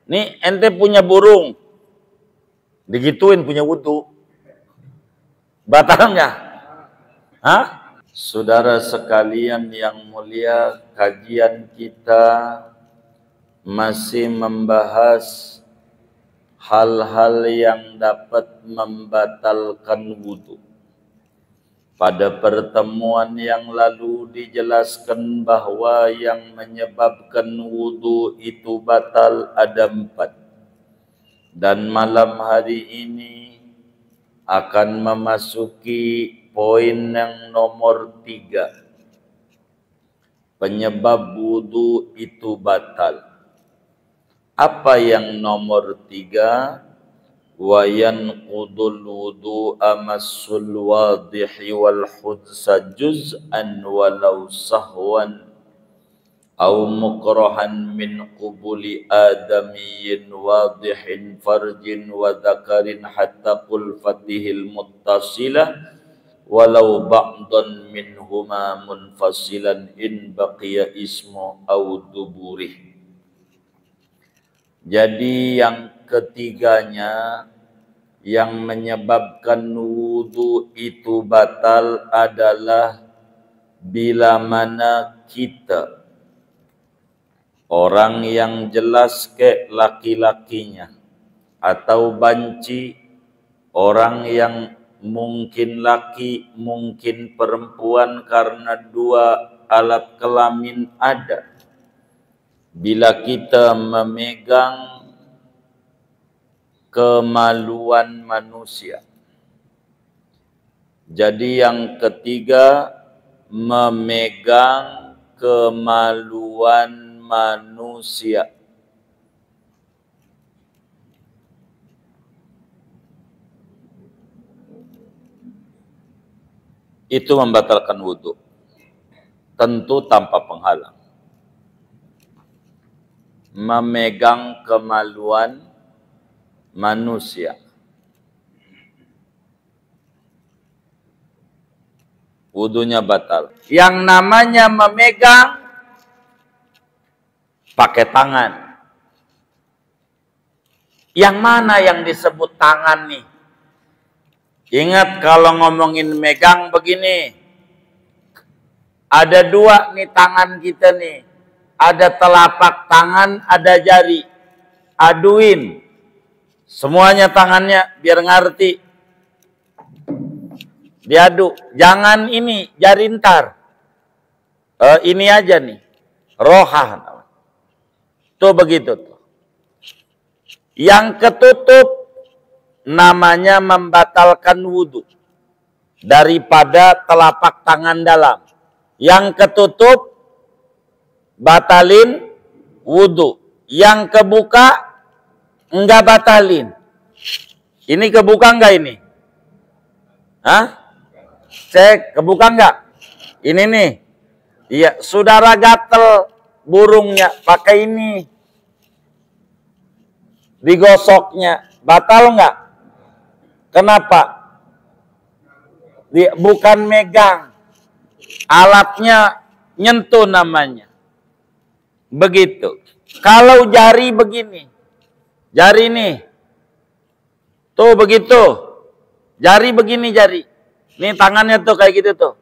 Nih ente punya burung, digituin punya wudu, batal nggak? Hah? Saudara sekalian yang mulia, kajian kita masih membahas hal-hal yang dapat membatalkan wudu. Pada pertemuan yang lalu dijelaskan bahwa yang menyebabkan wudu itu batal ada 4. Dan malam hari ini akan memasuki poin yang nomor 3. Penyebab wudu itu batal. Apa yang nomor 3? Wa yanqudul wudu'a massul wadihi wal hudsa juz'an walau sahwan aw mukrahan min qubuli adamiyyin wadihin farjin wa dhakarin hatta qulfatihil muttasilah walau ba'dan minhuma munfasilan in baqiya ismu aw duburih. Jadi yang ketiganya yang menyebabkan wudu itu batal adalah bila mana kita orang yang jelas ke laki-lakinya atau banci orang yang mungkin laki mungkin perempuan karena 2 alat kelamin ada. Bila kita memegang kemaluan manusia. Jadi yang ketiga, memegang kemaluan manusia. Itu membatalkan wudu. Tentu tanpa penghalang. Memegang kemaluan manusia. Wudunya batal. Yang namanya memegang pakai tangan. Yang mana yang disebut tangan nih? Ingat kalau ngomongin megang begini. Ada 2 nih tangan kita nih. Ada telapak tangan, ada jari. Aduin. Semuanya tangannya biar ngerti. Diadu. Jangan ini, jari ntar. Ini aja nih. Rohah. Tuh begitu tuh. Yang ketutup namanya membatalkan wudu. Daripada telapak tangan dalam. Yang ketutup batalin wudu. Yang kebuka enggak batalin. Ini kebuka enggak ini? Hah? Cek, kebuka enggak? Ini nih. Iya, saudara gatel burungnya pakai ini. Digosoknya, batal enggak? Kenapa? Dia bukan megang. Alatnya nyentuh namanya. Begitu. Kalau jari begini. Jari nih. Tuh begitu. Jari begini jari. Nih tangannya tuh kayak gitu tuh.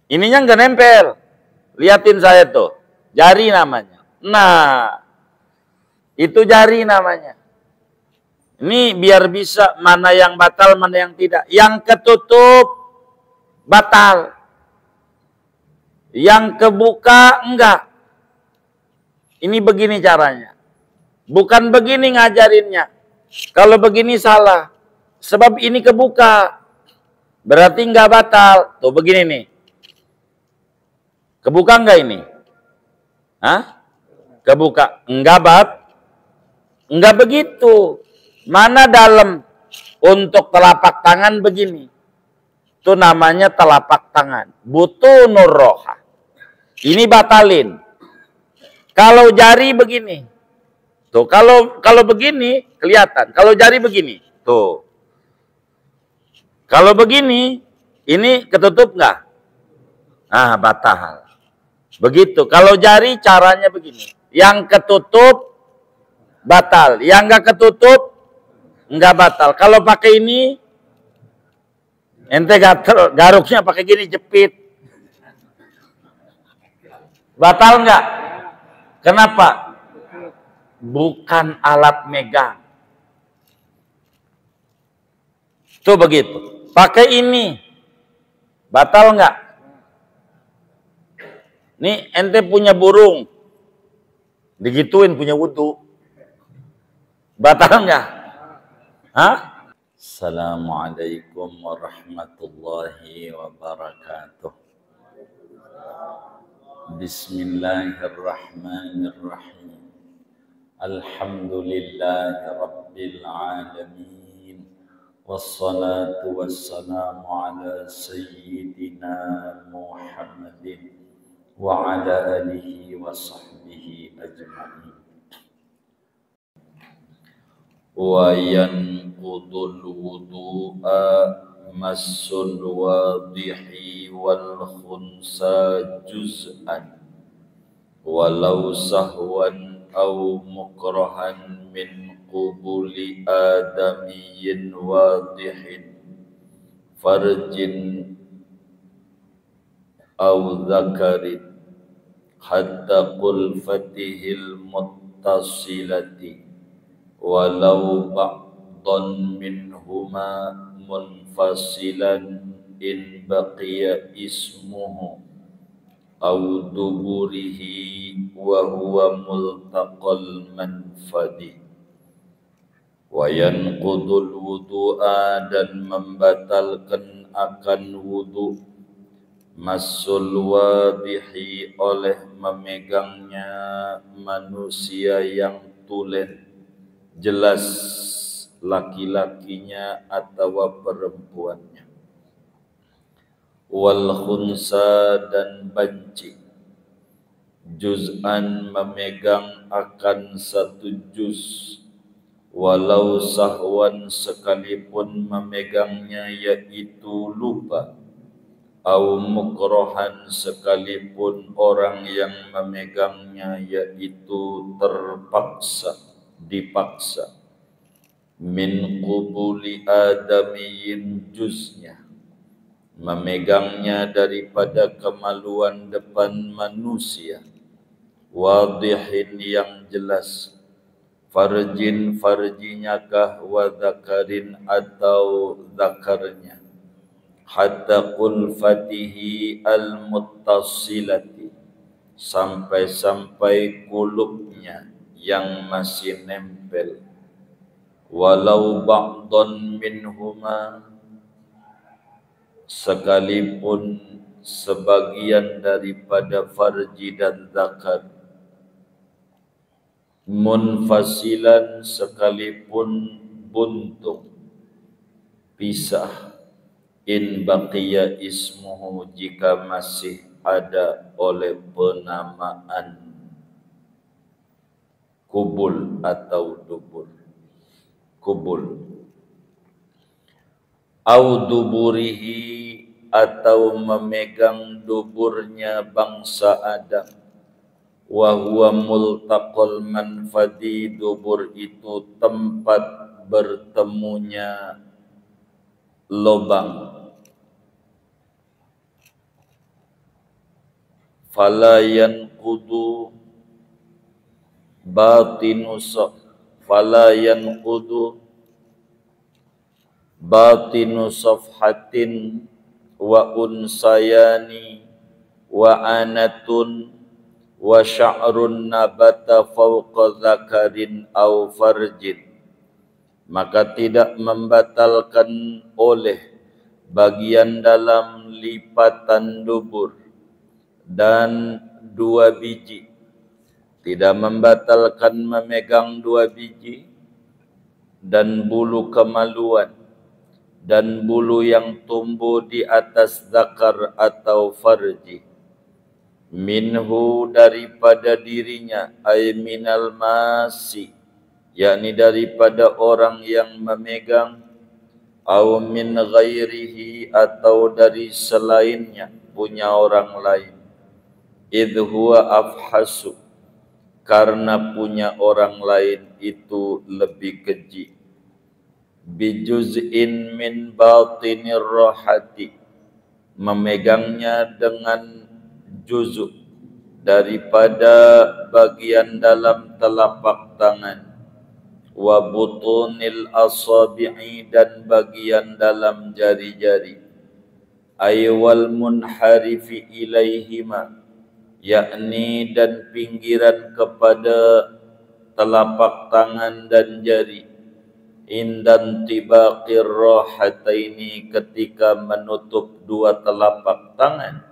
Ininya nggak nempel. Liatin saya tuh. Jari namanya. Nah. Itu jari namanya. Ini biar bisa mana yang batal, mana yang tidak. Yang ketutup batal. Yang kebuka enggak. Ini begini caranya. Bukan begini ngajarinnya. Kalau begini salah. Sebab ini kebuka. Berarti enggak batal. Tuh begini nih. Kebuka enggak ini? Hah? Kebuka. Enggak begitu. Mana dalam untuk telapak tangan begini. Itu namanya telapak tangan. Butunur roha. Ini batalin. Kalau jari begini. Tuh, kalau begini kelihatan. Kalau jari begini. Tuh. Kalau begini, ini ketutup nggak? Ah, batal. Begitu. Kalau jari caranya begini. Yang ketutup batal, yang nggak ketutup nggak batal. Kalau pakai ini ente gatel, garuknya pakai gini jepit. Batal nggak? Kenapa? Bukan alat megang. Tuh begitu. Pakai ini. Batal nggak? Nih ente punya burung. Digituin punya wudu. Batal nggak? Hah? Assalamualaikum warahmatullahi wabarakatuh. Bismillahirrahmanirrahim. Alhamdulillahi rabbil alamin. Wassalatu wassalamu ala sayyidina Muhammadin wa ala alihi wa sahbihi ajma'in. Wa yanqudul wudu'a massul wadihi wal khunsa juz'an walau sahwan aw mukrahan min qubuli adamiyyin wadihin farjin aw dzakarin hatta qulfatihil muttasilati walau ba'dan minhuma munfasilan in baqiya ismuhu aw duburihi wa huwa multaqal manfadi. Wa yanqudul wudu'a, dan membatalkan akan wudu, massul wadihi, oleh memegangnya manusia yang tulen, jelas laki-lakinya atau perempuannya. Wal khunsa, dan banci, juz'an, memegang akan satu juz, walau sahwan, sekalipun memegangnya yaitu lupa, au mukrohan, sekalipun orang yang memegangnya yaitu terpaksa, dipaksa, min qubuli adamiyin, juznya, memegangnya daripada kemaluan depan manusia, wadihin, yang jelas, farjin, farjinyakah, wa dzakarin, atau zakarnya, hatta qulfatihi al-muttasilati, sampai-sampai kulupnya yang masih nempel, walau ba'dan minhuma, sekalipun sebagian daripada farji dan zakar, munfasilan, sekalipun buntung, pisah, in baqiya ismuhu, jika masih ada oleh penamaan kubul atau dubur. Kubul. Au duburihi, atau memegang duburnya bangsa Adam, wa huwa multaqal manfadi, dubur itu tempat bertemunya lubang. Fala yanqudu batinu safhatin wa unsayani wa anatun wa sya'run nabata fawqa zakarin aw farjin, maka tidak membatalkan oleh bagian dalam lipatan dubur dan dua biji, tidak membatalkan memegang dua biji dan bulu kemaluan dan bulu yang tumbuh di atas zakar atau farji, minhu, daripada dirinya, ay minal masi, yakni daripada orang yang memegang, au min ghairihi, atau dari selainnya, punya orang lain, idh huwa afhasu, karena punya orang lain itu lebih keji. Bijuz'in min batinir rohati, memegangnya dengan juzuk daripada bagian dalam telapak tangan, wa butunil asabi'i, dan bagian dalam jari-jari, aywal munharifi ilaihima, yakni dan pinggiran kepada telapak tangan dan jari, indan tibaqir rohataini, ketika menutup dua telapak tangan,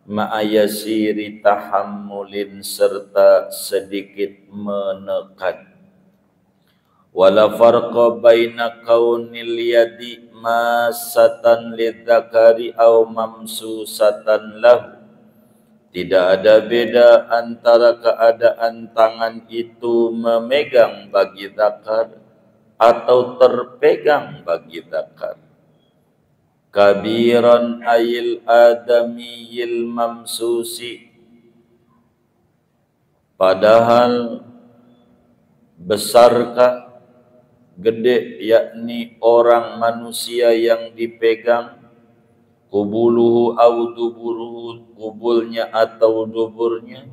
ma'ayasiri tahammulin, serta sedikit menekan. Wala farqa baina kaunil yadi masatan lidzakari aw mamsusatan lahu, tidak ada beda antara keadaan tangan itu memegang bagi zakar atau terpegang bagi zakar. Kabiran ayil adamiyil mamsusi, padahal besarkah, gede, yakni orang manusia yang dipegang, kubuluhu au duburuhu, kubulnya atau duburnya,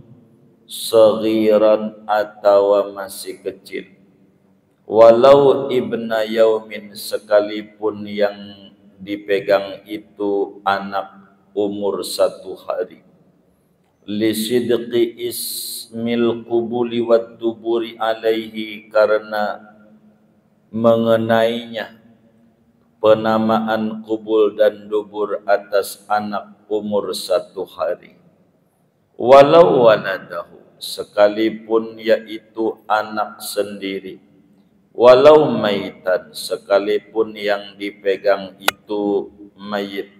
saghiran atau masih kecil, walau ibna yaumin, sekalipun yang dipegang itu anak umur 1 hari. Lisidqi ismil qubuli wad duburi alaihi, karena mengenainya penamaan kubul dan dubur atas anak umur 1 hari. Walau waladahu, sekalipun yaitu anak sendiri. Walau maitan, sekalipun yang dipegang itu mayit.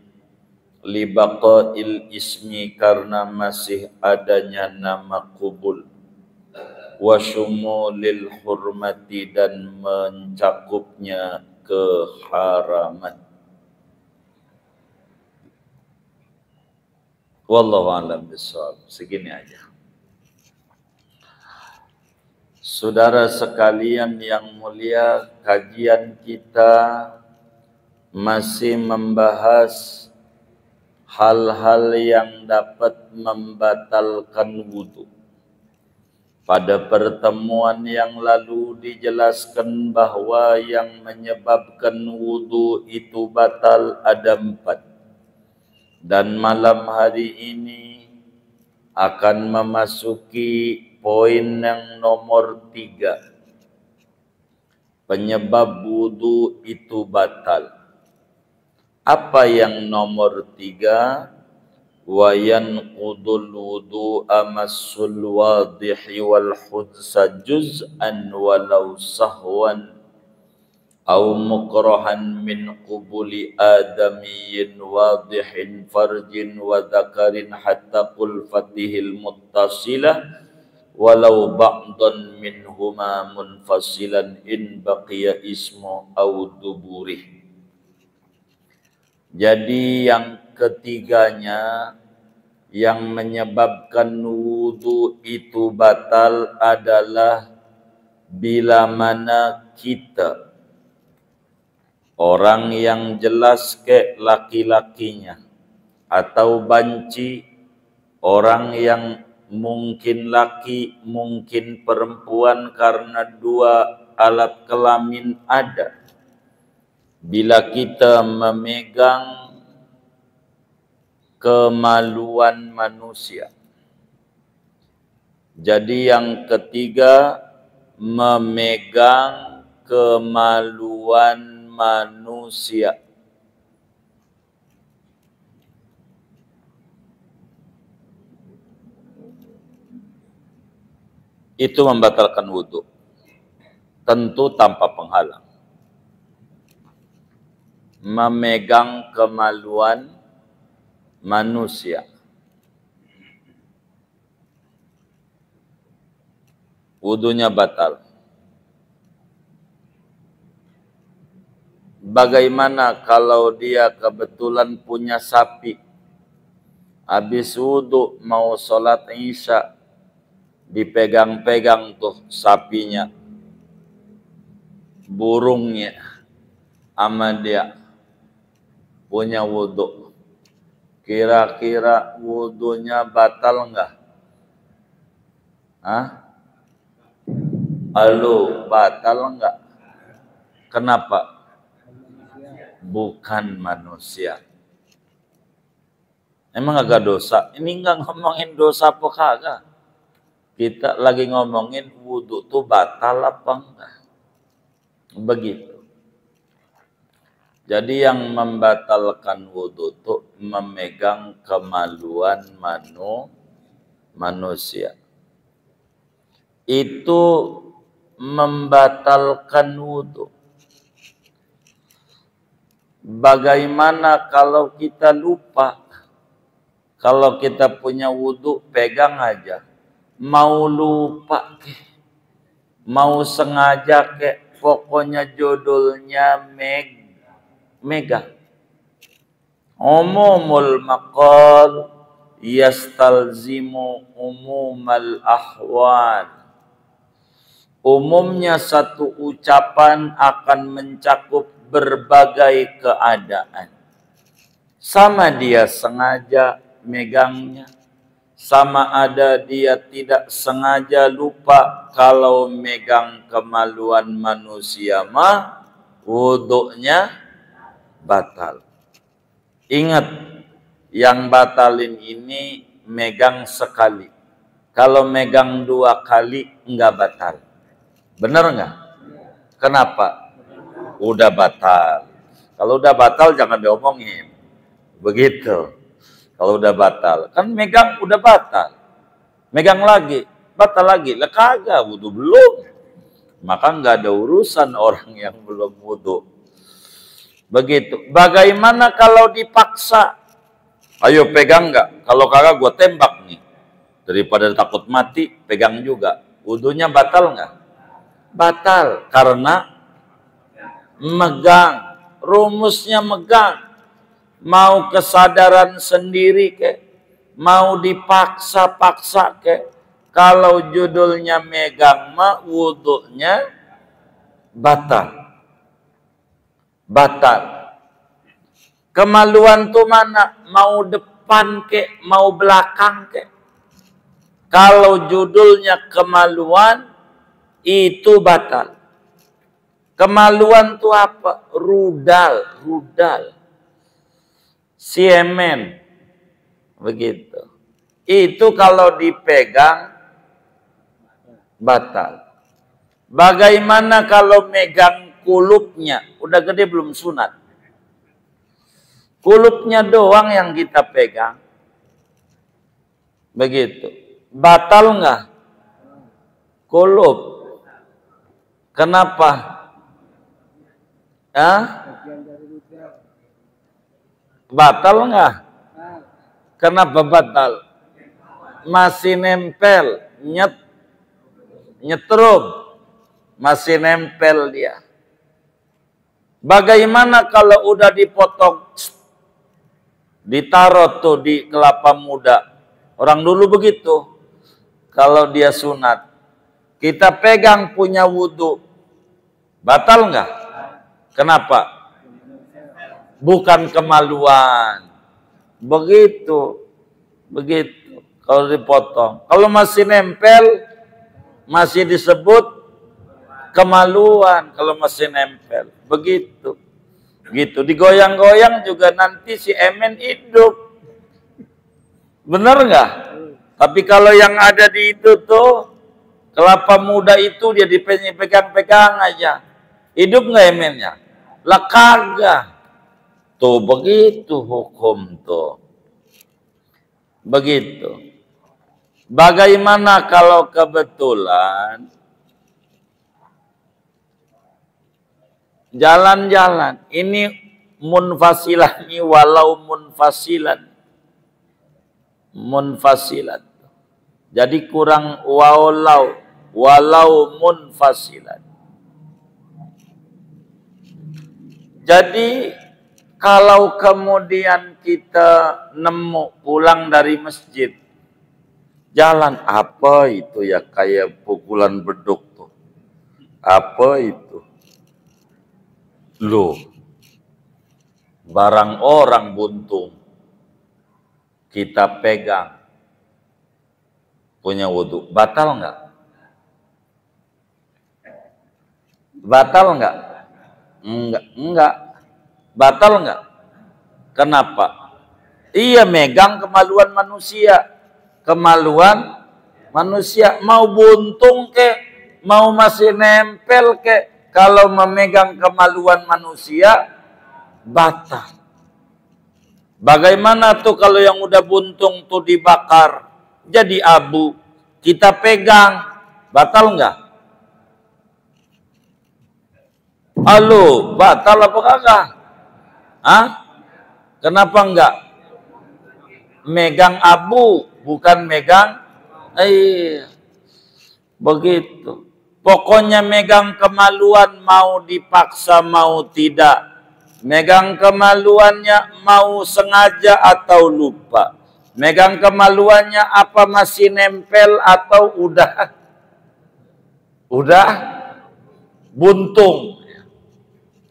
Libaqail ismi, karena masih adanya nama kubul. Wasyumulil hurmati, dan mencakupnya keharaman. Wallahu a'lam bishawab. Segini aja. Saudara sekalian yang mulia, kajian kita masih membahas hal-hal yang dapat membatalkan wudu. Pada pertemuan yang lalu dijelaskan bahwa yang menyebabkan wudu itu batal ada 4. Dan malam hari ini akan memasuki poin yang nomor 3. Penyebab wudu itu batal. Apa yang nomor 3? Wa yanqudul wudu'a massul wadihi wal khudsa juz'an walau sahwan aw mukrahan min qubuli adamiyyin wadihin farjin wa dhakarin hatta qulfatihil muttasilah walau ba'dan minhuma munfasilan in baqiya ismu aw duburih. Jadi yang ketiganya yang menyebabkan wudu itu batal adalah bila mana kita, orang yang jelas ke laki-lakinya, atau banci, orang yang mungkin laki, mungkin perempuan karena 2 alat kelamin ada. Bila kita memegang kemaluan manusia. Jadi yang ketiga, memegang kemaluan manusia. Itu membatalkan wudu. Tentu tanpa penghalang. Memegang kemaluan manusia. Wudunya batal. Bagaimana kalau dia kebetulan punya sapi, habis wudu mau sholat isya, dipegang-pegang tuh sapinya, burungnya, sama dia punya wudhu. Kira-kira wudhunya batal enggak? Hah? Halo, batal enggak? Kenapa? Bukan manusia. Emang agak dosa? Ini enggak ngomongin dosa apa kagak. Kita lagi ngomongin wudhu tuh batal apa enggak. Begitu. Jadi yang membatalkan wudhu tuh memegang kemaluan manusia. Itu membatalkan wudhu. Bagaimana kalau kita lupa? Kalau kita punya wudhu, pegang aja. Mau lupa ke, mau sengaja ke, pokoknya judulnya megang. Umumul maqal yastalzimu umumal ahwal. Umumnya satu ucapan akan mencakup berbagai keadaan. Sama dia sengaja megangnya, sama ada dia tidak sengaja lupa. Kalau megang kemaluan manusia mah wudhunya batal. Ingat, yang batalin ini megang sekali. Kalau megang 2 kali enggak batal. Benar enggak? Kenapa? Udah batal. Kalau udah batal jangan diomongin. Begitu. Kalau udah batal, kan megang udah batal. Megang lagi, batal lagi. Lah kagak, wudhu belum. Maka nggak ada urusan orang yang belum wudhu. Begitu. Bagaimana kalau dipaksa? Ayo pegang nggak? Kalau kagak gue tembak nih. Daripada takut mati, pegang juga. Wudhunya batal nggak? Batal. Karena megang. Rumusnya megang. Mau kesadaran sendiri ke, mau dipaksa-paksa ke, kalau judulnya megang mah wudhunya batal. Batal. Kemaluan tuh mana? Mau depan ke, mau belakang ke. Kalau judulnya kemaluan, itu batal. Kemaluan tuh apa? Rudal. Siemen, begitu. Itu kalau dipegang batal. Bagaimana kalau megang kulupnya? Udah gede belum sunat? Kulupnya doang yang kita pegang. Begitu. Batal nggak? Kulup. Kenapa? Hah? Batal nggak? Kenapa batal? Masih nempel, nyetrum, masih nempel dia. Bagaimana kalau udah dipotong, ditaruh tuh di kelapa muda? Orang dulu begitu. Kalau dia sunat, kita pegang punya wudhu, batal nggak? Kenapa? Bukan kemaluan. Begitu. Kalau dipotong. Kalau masih nempel, masih disebut kemaluan. Kalau masih nempel. Begitu. Digoyang-goyang juga nanti si emen hidup. Benar nggak? Tapi kalau yang ada di itu tuh, kelapa muda itu dia dipegang-pegang aja. Hidup nggak emennya? Lah kagak. Tuh begitu hukum tuh. Begitu. Bagaimana kalau kebetulan jalan-jalan ini munfasilan, ini walau munfasilan. Jadi kurang walau munfasilan. Jadi kalau kemudian kita nemu pulang dari masjid, Jalan apa itu ya, kayak pukulan beduk tuh. Apa itu? Loh, barang orang buntung kita pegang, punya wudhu, batal nggak? Batal nggak? Enggak. Batal nggak? Kenapa? Iya, megang kemaluan manusia. Kemaluan manusia, mau buntung kek, mau masih nempel kek, kalau memegang kemaluan manusia batal. Bagaimana tuh kalau yang udah buntung tuh dibakar jadi abu, kita pegang, batal nggak? Halo, batal apa kagak? Hah? Kenapa enggak? Megang abu, bukan megang begitu. Pokoknya megang kemaluan, mau dipaksa mau tidak. Megang kemaluannya mau sengaja atau lupa. Megang kemaluannya apa masih nempel atau udah buntung.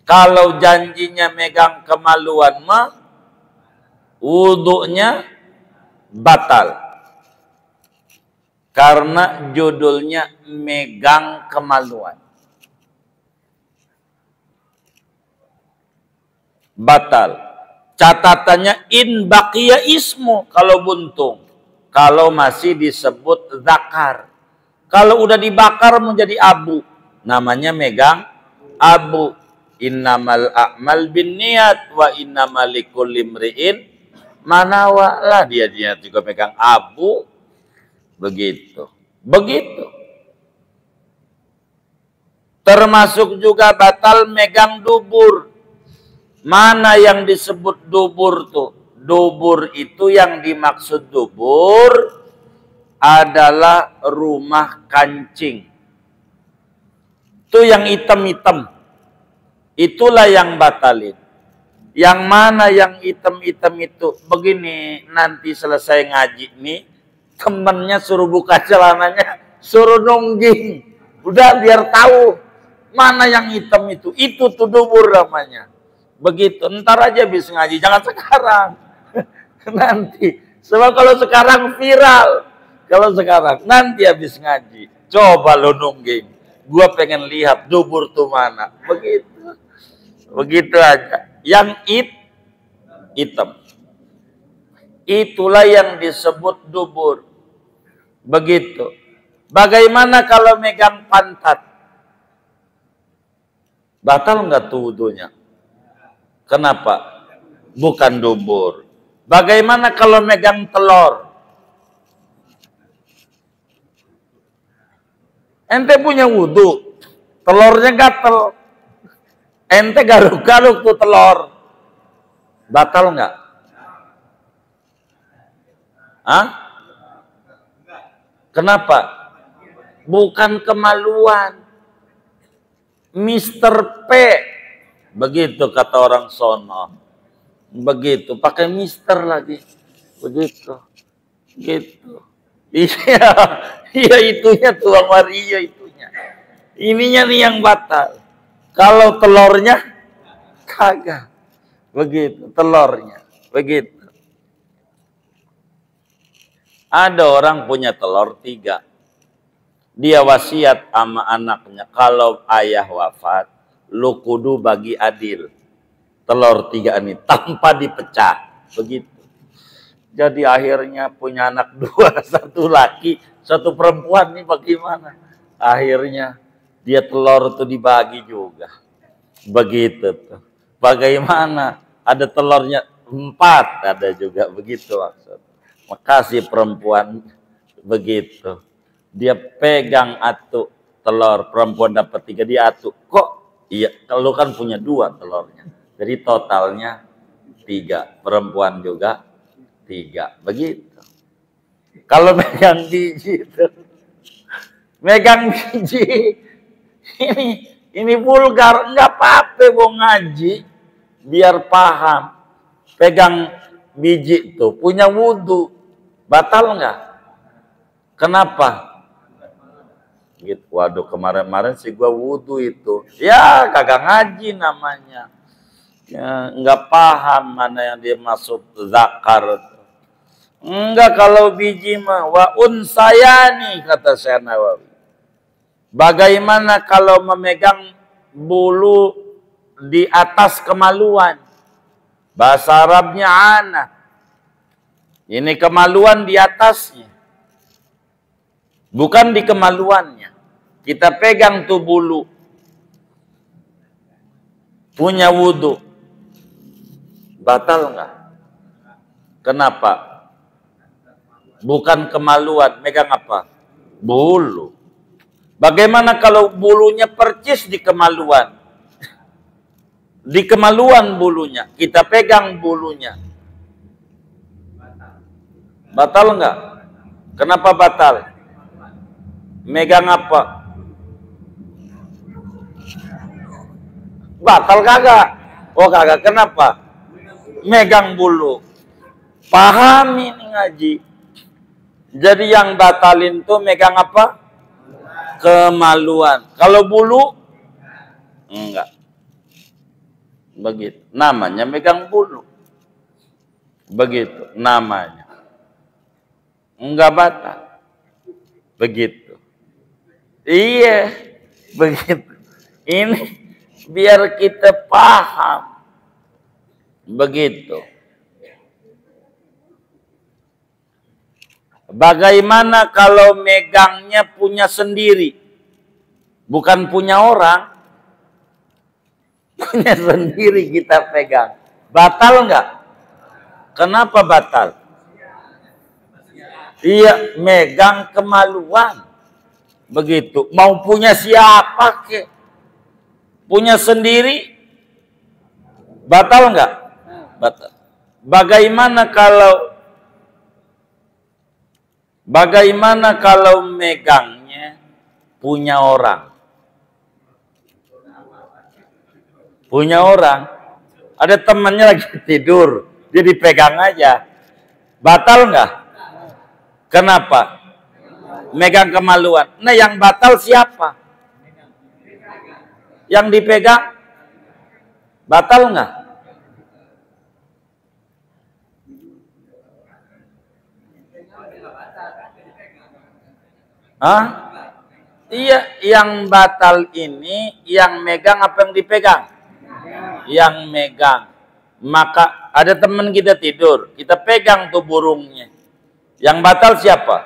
Kalau janjinya megang kemaluan mah wudhunya batal. Karena judulnya megang kemaluan. Batal. Catatannya in baqiya ismu kalau buntung. Kalau masih disebut zakar. Kalau udah dibakar menjadi abu, namanya megang abu. Innamal a'mal binniyat wa innamal likulli imri'in manawa. Lah dia juga megang abu. Begitu. Termasuk juga batal megang dubur. Mana yang disebut dubur tuh? Dubur itu yang dimaksud dubur adalah rumah kancing. Itu yang hitam-hitam. Itulah yang batalin. Yang mana yang hitam-hitam itu? Begini, nanti selesai ngaji nih, temennya suruh buka celananya, suruh nungging. Udah biar tahu mana yang hitam itu. Itu tuh dubur namanya. Begitu, ntar aja habis ngaji, jangan sekarang. Nanti, sebab kalau sekarang viral. Kalau sekarang, nanti habis ngaji. Coba lo nungging. Gua pengen lihat dubur tuh mana. Begitu aja. Yang hitam. Itulah yang disebut dubur. Begitu. Bagaimana kalau megang pantat? Batal nggak tuh wudhunya? Kenapa? Bukan dubur. Bagaimana kalau megang telur? Ente punya wudhu, telurnya gatel. Ente garuk-garuk tuh telur. Batal nggak? Hah? Kenapa? Bukan kemaluan. Mr. P. Begitu kata orang sono. Begitu, pakai mister lagi. Begitu. Gitu. Iya itunya tuang Mario itunya. Ininya nih yang batal. Kalau telurnya kagak. Begitu, telurnya. Begitu. Ada orang punya telur 3. Dia wasiat sama anaknya, kalau ayah wafat, lu kudu bagi adil telur 3 ini tanpa dipecah. Begitu. Jadi akhirnya punya anak 2, 1 laki, 1 perempuan, nih bagaimana? Akhirnya dia telur itu dibagi juga. Begitu tuh. Bagaimana? Ada telurnya 4, ada juga begitu maksud. Makasih perempuan begitu. Dia pegang atu telur, perempuan dapat 3, dia atu. Kok? Iya, kalau kan punya 2 telurnya. Jadi totalnya 3, perempuan juga 3. Begitu. Kalau megang biji itu, megang biji, ini vulgar, nggak apa-apa mau ngaji, biar paham. Pegang biji tuh, punya wudhu, batal nggak? Kenapa? Gitu. Waduh, kemarin-kemarin sih gua wudhu itu. Ya, kagak ngaji namanya. Ya, nggak paham mana yang dia masuk zakar. Enggak, kalau biji mah wa unsayani, kata Syekh Nawawi. Bagaimana kalau memegang bulu di atas kemaluan? Bahasa Arabnya ana. Ini kemaluan di atasnya. Bukan di kemaluannya. Kita pegang tuh bulu. Punya wudhu. Batal nggak? Kenapa? Bukan kemaluan. Megang apa? Bulu. Bagaimana kalau bulunya percis di kemaluan? Di kemaluan bulunya. Kita pegang bulunya. Batal nggak? Kenapa batal? Megang apa? Batal kagak? Oh kagak, kenapa? Megang bulu. Paham ini ngaji. Jadi yang batalin tuh megang apa? Kemaluan. Kalau bulu? Enggak. Begitu. Namanya megang bulu. Begitu namanya. Enggak batal. Begitu. Iya, begitu. Ini biar kita paham. Begitu. Bagaimana kalau megangnya punya sendiri? Bukan punya orang. Punya sendiri kita pegang. Batal enggak? Kenapa batal? Iya, megang kemaluan. Begitu. Mau punya siapa ke? Punya sendiri? Batal enggak? Batal. Bagaimana kalau megangnya punya orang? Punya orang. Ada temannya lagi tidur, dia dipegang aja. Batal enggak? Kenapa? Megang kemaluan. Nah, yang batal siapa? Yang dipegang? Batal enggak? Hah? Iya, yang batal ini yang megang apa yang dipegang? Yang megang. Maka ada teman kita tidur, kita pegang tuh burungnya. Yang batal siapa?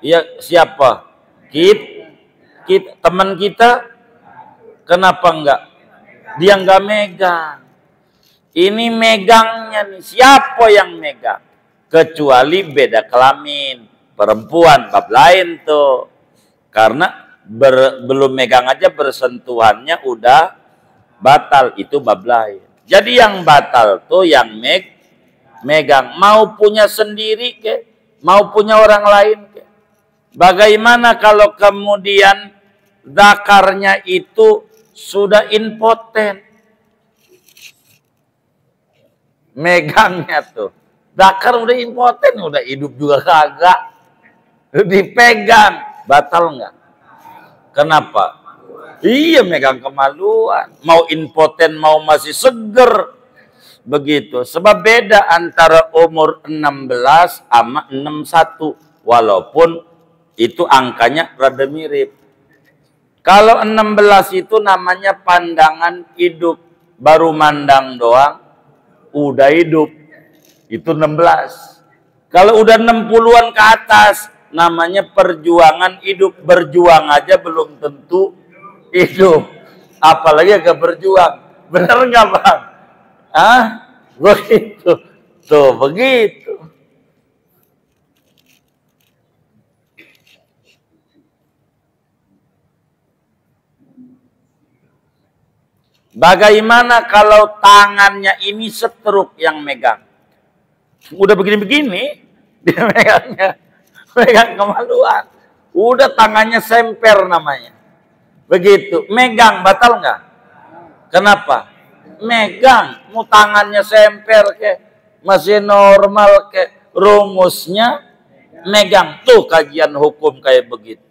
Iya, siapa? Kita teman kita. Kenapa enggak? Dia enggak megang. Ini megangnya nih. Siapa yang megang? Kecuali beda kelamin. Perempuan, bab lain tuh. Karena belum megang aja bersentuhannya udah batal. Itu bab lain. Jadi yang batal tuh yang megang. Mau punya sendiri ke? Mau punya orang lain ke? Bagaimana kalau kemudian zakarnya itu sudah impoten? Megangnya tuh. Zakar udah impoten, udah hidup juga kagak. Dipegang. Batal enggak? Kenapa? Iya, megang kemaluan. Mau impoten, mau masih seger. Begitu. Sebab beda antara umur 16 sama 61. Walaupun itu angkanya rada mirip. Kalau 16 itu namanya pandangan hidup. Baru mandang doang, udah hidup. Itu 16. Kalau udah 60-an ke atas, namanya perjuangan hidup. Berjuang aja belum tentu hidup. Apalagi agak berjuang. Bener nggak Bang? Ah, begitu. Tuh, begitu. Bagaimana kalau tangannya ini setruk yang megang? Udah begini-begini, dia megangnya. Megang kemaluan. Udah tangannya semper namanya. Begitu. Megang, batal nggak? Kenapa? Megang. Mau tangannya semper ke? Masih normal ke? Rumusnya megang. Tuh kajian hukum kayak begitu.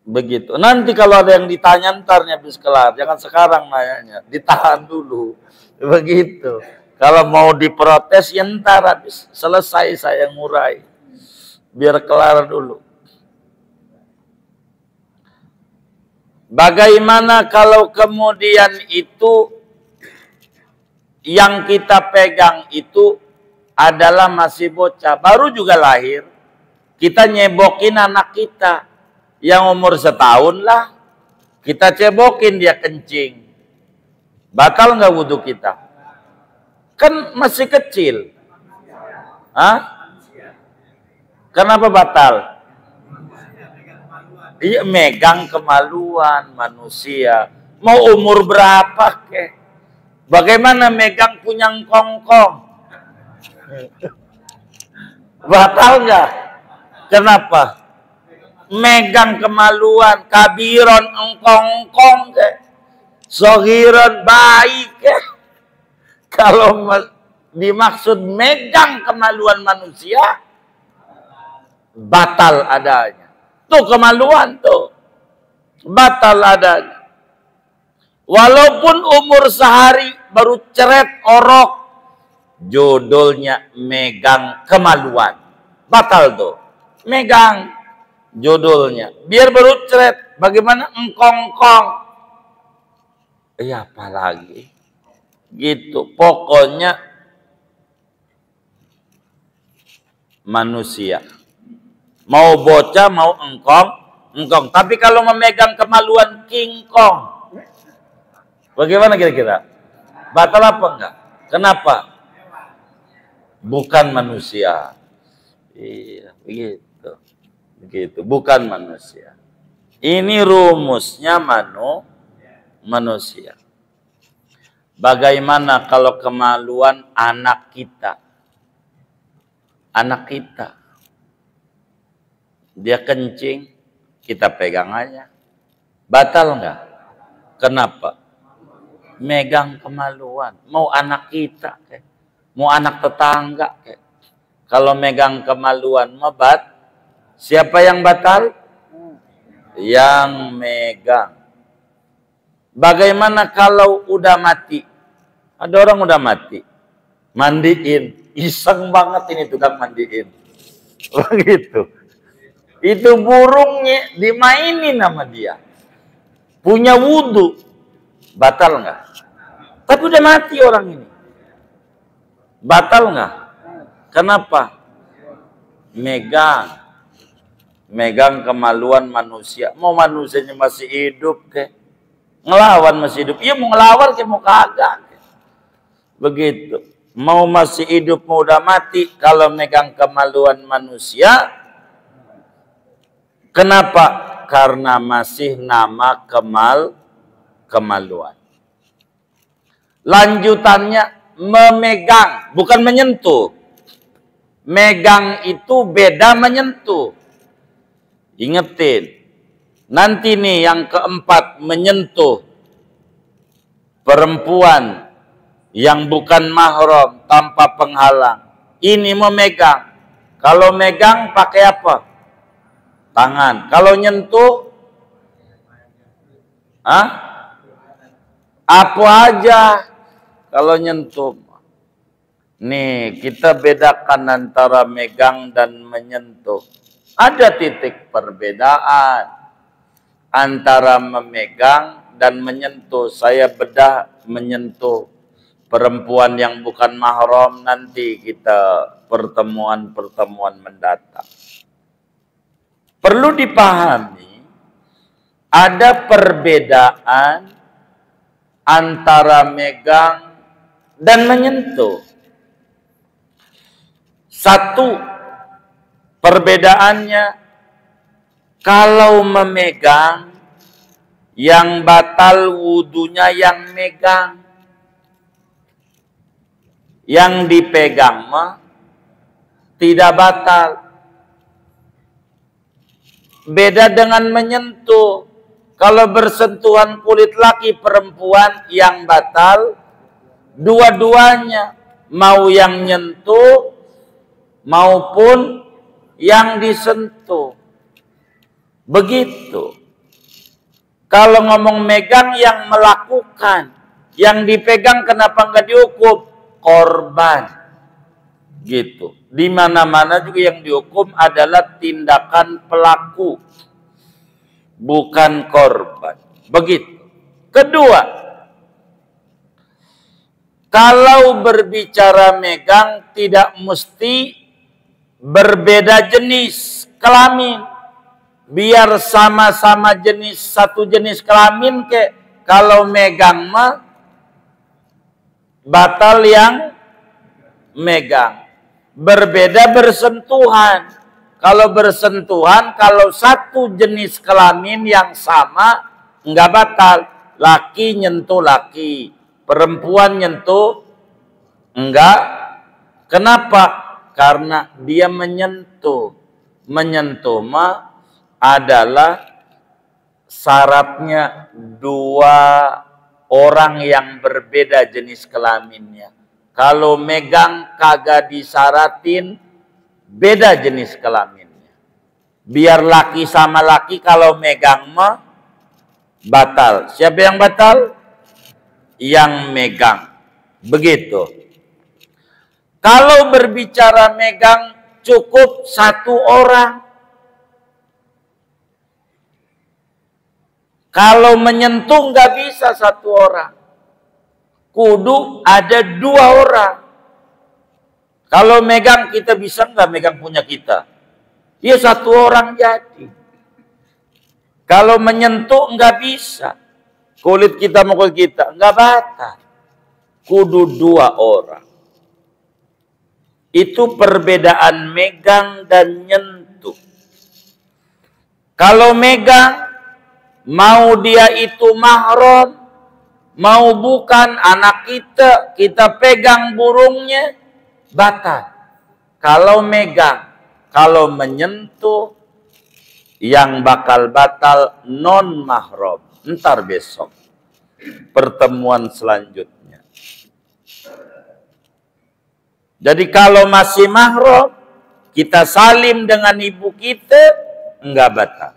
Begitu. Nanti kalau ada yang ditanya ntar habis kelar. Jangan sekarang nanyanya. Ditahan dulu. Begitu. Kalau mau diprotes ya ntar habis selesai saya ngurai. Biar kelar dulu. Bagaimana kalau kemudian itu yang kita pegang itu adalah masih bocah, baru juga lahir, kita nyebokin anak kita yang umur setahun lah, kita cebokin dia kencing, batal nggak wudhu kita? Kan masih kecil. Hah? Kenapa batal? Iya, megang kemaluan manusia. Mau umur berapa kek? Bagaimana megang punyang kongkong? Batal nggak? Kenapa? Megang kemaluan, kabiron engkongkong kek, sohiron bayi kek. Kalau dimaksud megang kemaluan manusia, batal adanya. Tuh kemaluan tuh batal adanya. Walaupun umur sehari baru ceret orok, judulnya megang kemaluan, batal tuh. Megang judulnya, biar baru ceret. Bagaimana engkongkong? Ya apalagi gitu. Pokoknya manusia. Mau bocah, mau engkong. Tapi kalau memegang kemaluan kingkong, bagaimana kira-kira? Batal apa enggak? Kenapa? Bukan manusia. Iya, begitu. Begitu, bukan manusia. Ini rumusnya manusia. Bagaimana kalau kemaluan anak kita? Anak kita. Dia kencing, kita pegang aja. Batal enggak? Kenapa? Megang kemaluan. Mau anak kita, mau anak tetangga. Kalau megang kemaluan, siapa yang batal? Yang megang. Bagaimana kalau udah mati? Ada orang udah mati, mandiin. Iseng banget ini tukang mandiin. Begitu. Itu burungnya dimainin sama dia. Punya wudhu. Batal nggak? Tapi udah mati orang ini. Batal nggak? Kenapa? Megang kemaluan manusia. Mau manusianya masih hidup ke? Ngelawan masih hidup. Iya mau ngelawan ke mau kagak. Begitu. Mau masih hidup mau udah mati. Kalau megang kemaluan manusia. Kenapa? Karena masih nama kemaluan. Lanjutannya memegang, bukan menyentuh. Megang itu beda menyentuh. Ingetin. Nanti nih yang keempat, menyentuh perempuan yang bukan mahram tanpa penghalang. Ini memegang. Kalau megang pakai apa? Tangan. Kalau nyentuh, apa aja kalau nyentuh. Nih, kita bedakan antara megang dan menyentuh. Ada titik perbedaan antara memegang dan menyentuh. Saya bedah menyentuh perempuan yang bukan mahram nanti kita pertemuan mendatang. Perlu dipahami, ada perbedaan antara megang dan menyentuh. Satu, perbedaannya, kalau memegang, yang batal wudunya yang megang. Yang dipegang mah tidak batal. Beda dengan menyentuh. Kalau bersentuhan kulit laki perempuan yang batal, dua-duanya. Mau yang nyentuh, maupun yang disentuh. Begitu. Kalau ngomong megang yang melakukan, yang dipegang kenapa nggak dihukum? Korban. Gitu. Di mana-mana juga yang dihukum adalah tindakan pelaku, bukan korban. Begitu. Kedua, kalau berbicara megang tidak mesti berbeda jenis kelamin. Biar sama-sama jenis, satu jenis kelamin ke, kalau megang mah batal yang megang. Berbeda bersentuhan. Kalau bersentuhan, kalau satu jenis kelamin yang sama, enggak batal. Laki nyentuh laki, perempuan nyentuh enggak. Kenapa? Karena dia menyentuh. Menyentuh mah adalah syaratnya dua orang yang berbeda jenis kelaminnya. Kalau megang kagak disyaratin, beda jenis kelaminnya. Biar laki sama laki, kalau megang mah batal. Siapa yang batal? Yang megang. Begitu. Kalau berbicara megang, cukup satu orang. Kalau menyentuh nggak bisa satu orang. Kudu ada dua orang. Kalau megang kita bisa nggak megang punya kita? Ya satu orang jadi. Kalau menyentuh nggak bisa. Kulit kita mau kulit kita nggak batal. Kudu dua orang. Itu perbedaan megang dan nyentuh. Kalau megang, mau dia itu mahram, mau bukan anak kita, kita pegang burungnya, batal. Kalau megang, kalau menyentuh, yang bakal batal non mahram. Ntar besok, pertemuan selanjutnya. Jadi kalau masih mahram, kita salim dengan ibu kita, enggak batal.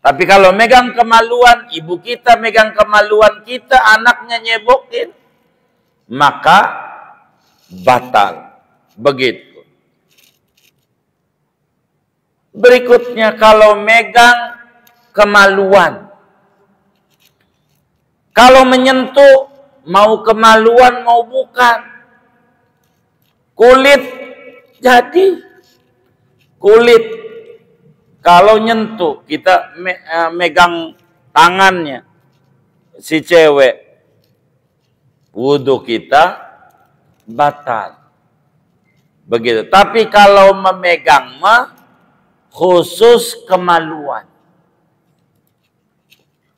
Tapi kalau megang kemaluan, ibu kita megang kemaluan kita, anaknya nyebokin, maka batal. Begitu. Berikutnya kalau megang kemaluan. Kalau menyentuh, mau kemaluan mau bukan. Kulit jadi. Kulit. Kalau nyentuh, kita megang tangannya si cewek, wudhu kita batal. Begitu. Tapi kalau memegang mah khusus kemaluan.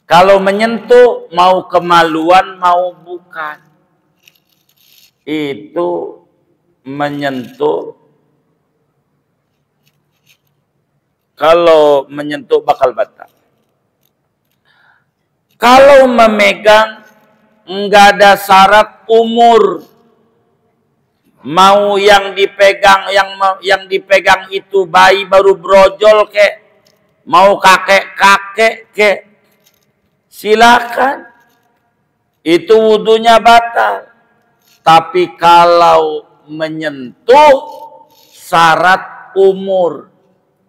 Kalau menyentuh, mau kemaluan mau bukan. Itu menyentuh. Kalau menyentuh bakal batal. Kalau memegang enggak ada syarat umur. Mau yang dipegang itu bayi baru brojol kek, mau kakek-kakek kek, silakan. Itu wudunya batal. Tapi kalau menyentuh syarat umur.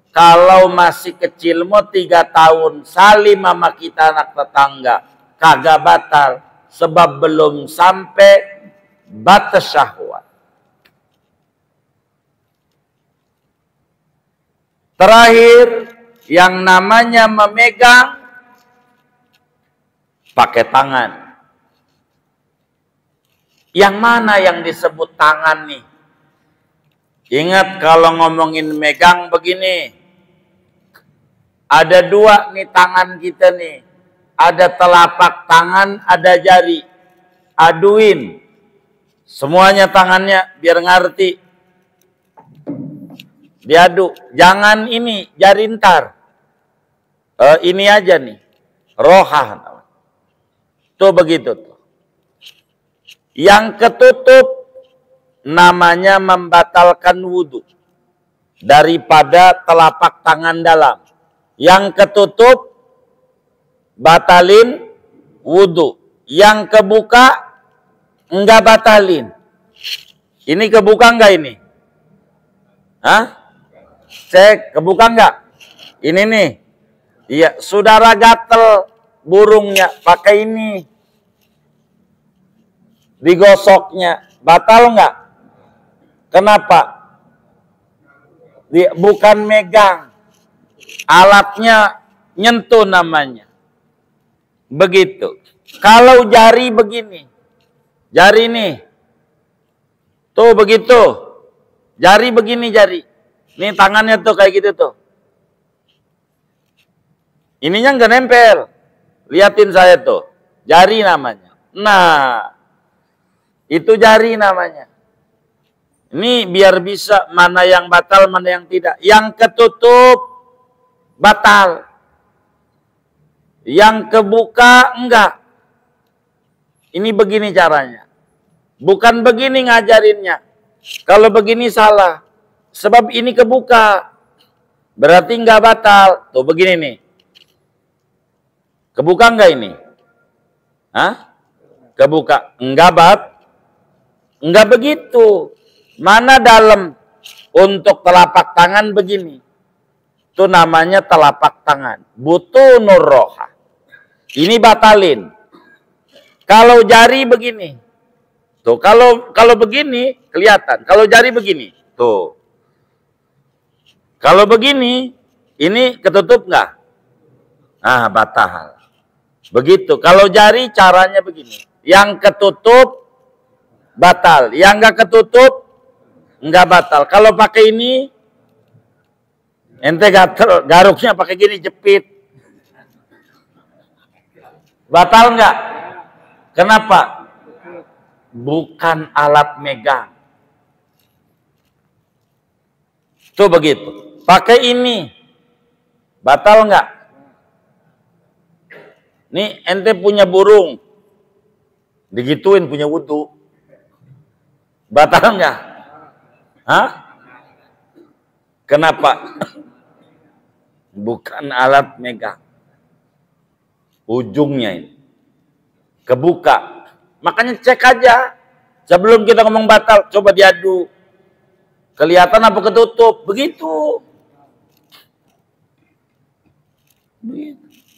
Kalau masih kecil mau 3 tahun, salim sama kita anak tetangga, kagak batal. Sebab belum sampai batas syahwat. Terakhir, yang namanya memegang pakai tangan. Yang mana yang disebut tangan nih? Ingat kalau ngomongin megang begini. Ada 2 nih tangan kita nih. Ada telapak tangan, ada jari. Aduin. Semuanya tangannya biar ngerti. Diadu. Jangan ini, jari ntar. Ini aja nih. Rohah. Tuh begitu tuh. Yang ketutup namanya membatalkan wudhu daripada telapak tangan dalam. Yang ketutup batalin wudhu, yang kebuka enggak batalin. Ini kebuka enggak ini? Hah? Cek, kebuka enggak? Ini nih. Iya, saudara gatel burungnya pakai ini. Digosoknya, batal enggak? Kenapa? Dia bukan megang. Alatnya nyentuh namanya. Begitu. Kalau jari begini. Jari nih. Tuh begitu. Jari begini jari. Nih tangannya tuh kayak gitu tuh. Ininya nggak nempel. Liatin saya tuh. Jari namanya. Nah. Itu jari namanya. Ini biar bisa mana yang batal, mana yang tidak. Yang ketutup batal. Yang kebuka enggak. Ini begini caranya. Bukan begini ngajarinnya. Kalau begini salah. Sebab ini kebuka. Berarti enggak batal. Tuh begini nih. Kebuka enggak ini? Hah? Kebuka. Enggak begitu. Mana dalam untuk telapak tangan begini. Itu namanya telapak tangan. Butunur roha. Ini batalin. Kalau jari begini. Tuh, kalau begini kelihatan. Kalau jari begini. Tuh. Kalau begini, ini ketutup nggak? Ah, batal. Begitu. Kalau jari caranya begini. Yang ketutup batal. Yang nggak ketutup nggak batal. Kalau pakai ini, ente garuknya pakai gini jepit. Batal nggak? Kenapa? Bukan alat megang. Tuh begitu. Pakai ini. Batal nggak? Nih ente punya burung. Digituin punya wudhu. Batal nggak? Hah? Kenapa? Bukan alat megang. Ujungnya ini. Kebuka. Makanya cek aja. Sebelum kita ngomong batal, coba diadu. Kelihatan apa ketutup. Begitu.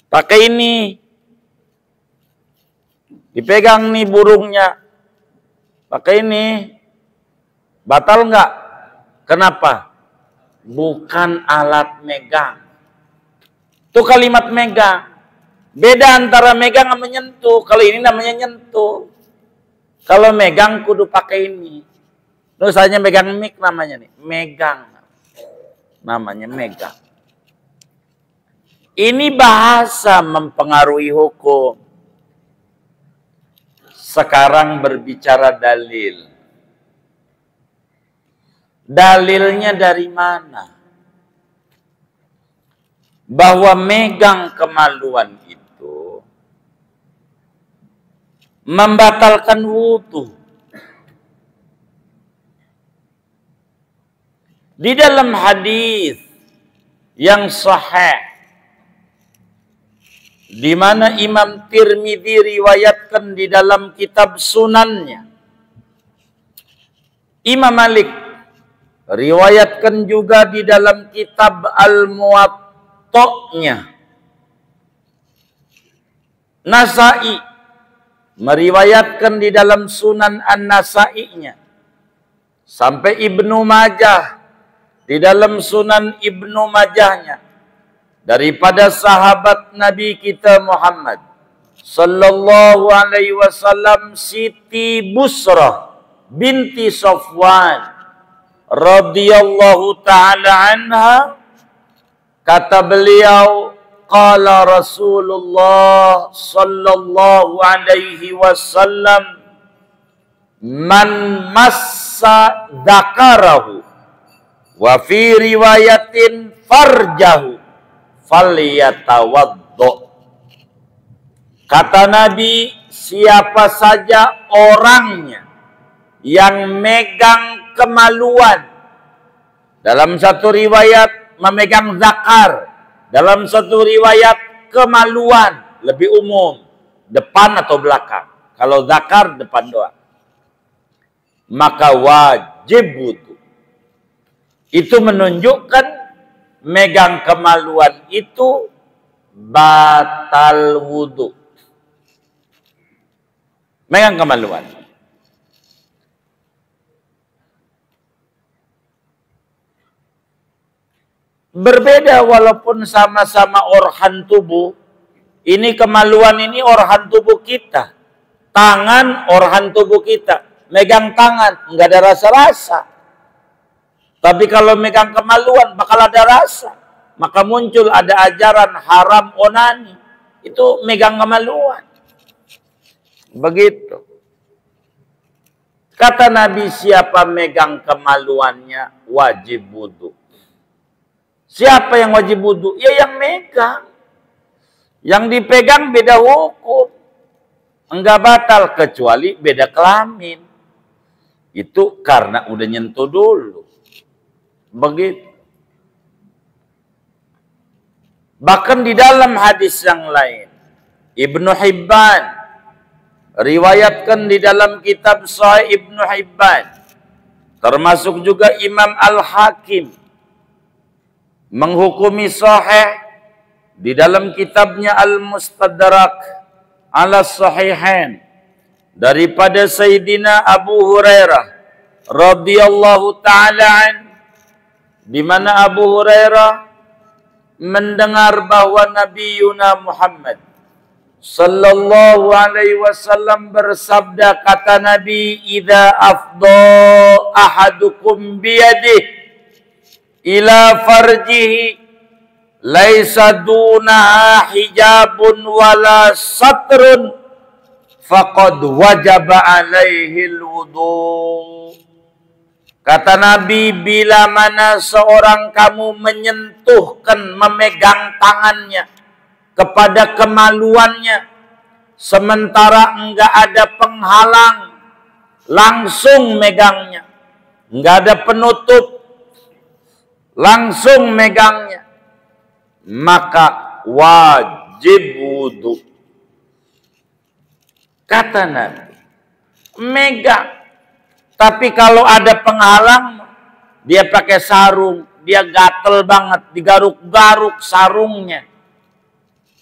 Pakai ini. Dipegang nih burungnya. Pakai ini. Batal nggak? Kenapa? Bukan alat megang. Itu kalimat megang. Beda antara megang sama menyentuh. Kalau ini namanya nyentuh. Kalau megang kudu pakai ini. Terus hanya megang mic namanya nih. Megang. Namanya megang. Ini bahasa mempengaruhi hukum. Sekarang berbicara dalil. Dalilnya dari mana? Bahwa megang kemaluan itu membatalkan wudhu. Di dalam hadis yang sahih, di mana Imam Tirmidzi riwayatkan di dalam kitab sunannya, Imam Malik riwayatkan juga di dalam kitab Al-Muwatta'nya, Nasa'i meriwayatkan di dalam Sunan An-Nasa'inya, sampai Ibnu Majah di dalam Sunan Ibnu Majahnya, daripada sahabat Nabi kita Muhammad sallallahu alaihi wasallam, Siti Busrah binti Safwan radhiyallahu taala anha, kata beliau, qala Rasulullah sallallahu alaihi wasallam, man massa dzakarahu wa fi riwayatin farjahu falyatawaddo. Kata Nabi, siapa saja orangnya yang megang kemaluan. Dalam satu riwayat memegang zakar. Dalam satu riwayat kemaluan, lebih umum, depan atau belakang. Kalau zakar depan doang. Maka wajib wudu. Itu menunjukkan megang kemaluan itu batal wudu. Megang kemaluan. Berbeda walaupun sama-sama organ tubuh. Ini kemaluan ini organ tubuh kita. Tangan organ tubuh kita. Megang tangan, nggak ada rasa-rasa. Tapi kalau megang kemaluan bakal ada rasa. Maka muncul ada ajaran haram onani. Itu megang kemaluan. Begitu. Kata Nabi, siapa megang kemaluannya wajib wudu. Siapa yang wajib wudu? Ya yang megang. Yang dipegang beda hukum. Enggak batal kecuali beda kelamin. Itu karena udah nyentuh dulu. Begitu. Bahkan di dalam hadis yang lain, Ibnu Hibban riwayatkan di dalam kitab Sahih Ibnu Hibban, termasuk juga Imam Al-Hakim menghukumi sahih di dalam kitabnya Al-Mustadrak ala Sahihain daripada Sayyidina Abu Hurairah radhiyallahu taala an, di mana Abu Hurairah mendengar bahwa Nabi Muhammad sallallahu alaihi wasallam bersabda, kata Nabi, idza afdha ahadukum biyadihi ila farjihi laisa dunaha hijabun wala satrun faqad wajaba alaihi alwudu. Kata Nabi, bila mana seorang kamu menyentuhkan, memegang tangannya kepada kemaluannya sementara enggak ada penghalang, langsung megangnya, enggak ada penutup, langsung megangnya, maka wajib wudu. Kata Nabi, megang. Tapi kalau ada penghalang, dia pakai sarung, dia gatel banget, digaruk-garuk sarungnya.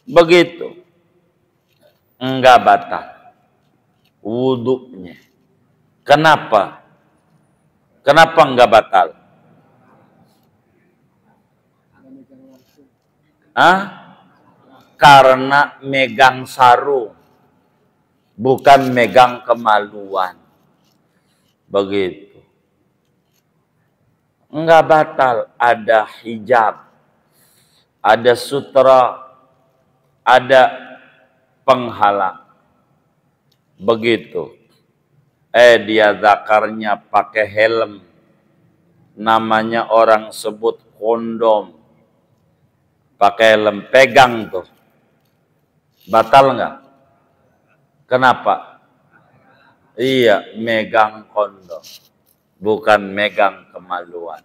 Begitu. Enggak batal wudunya. Kenapa? Kenapa enggak batal? Karena megang sarung, bukan megang kemaluan. Begitu. Enggak batal, ada hijab, ada sutra, ada penghalang. Begitu. Dia zakarnya pakai helm, namanya orang sebut kondom. Pakai helm, pegang tuh. Batal nggak? Kenapa? Iya, megang kondom. Bukan megang kemaluan.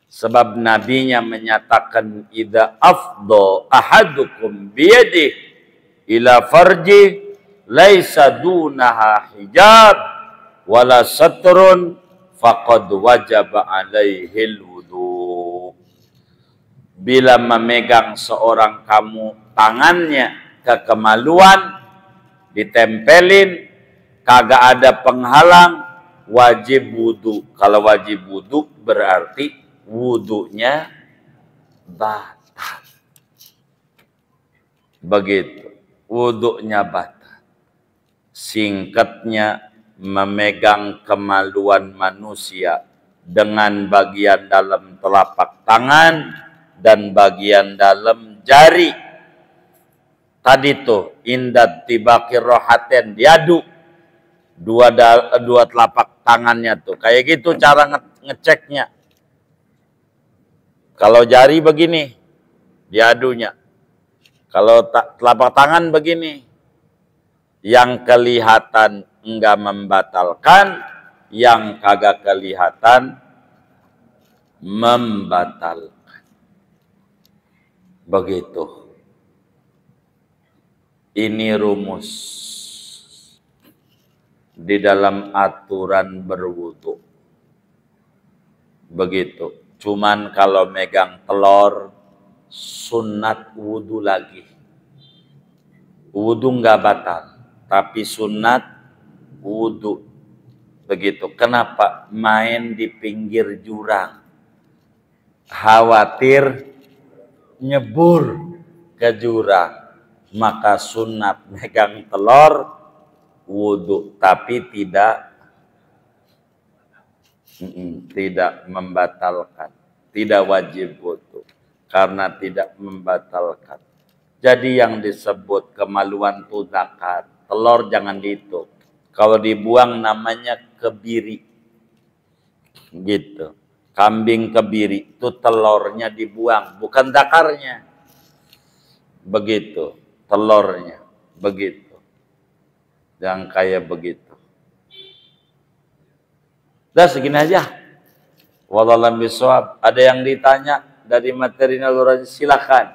Sebab nabinya menyatakan, idza afdha ahadukum biyadihi ila farji laisa dunaha hijab wala satrun faqad wajaba alaihil wudu. Bila memegang seorang kamu tangannya ke kemaluan, ditempelin, kagak ada penghalang, wajib wudu. Kalau wajib wudu berarti wudunya batal. Begitu, wudunya batal. Singkatnya, memegang kemaluan manusia dengan bagian dalam telapak tangan dan bagian dalam jari. Tadi tuh indat tibakir rohaten, diadu dua telapak tangannya tuh, kayak gitu cara ngeceknya. Kalau jari begini diadunya, kalau telapak tangan begini. Yang kelihatan enggak membatalkan yang kagak kelihatan membatalkan. Begitu. Ini rumus di dalam aturan berwudu. Begitu. Cuman kalau megang telur, sunat wudu lagi. Wudu nggak batal, tapi sunat wudu. Begitu. Kenapa? Main di pinggir jurang. Khawatir nyebur ke jurang. Maka sunat megang telur, wudu. Tapi tidak membatalkan. Tidak wajib wudu. Karena tidak membatalkan. Jadi yang disebut kemaluan itu zakat. Telur jangan dihitung. Kalau dibuang namanya kebiri. Gitu. Kambing kebiri itu telurnya dibuang, bukan zakarnya. Begitu. Telurnya. Begitu. Yang kayak begitu. Udah segini aja. Wallahualam bishawab. Ada yang ditanya dari materi nalurani, silakan.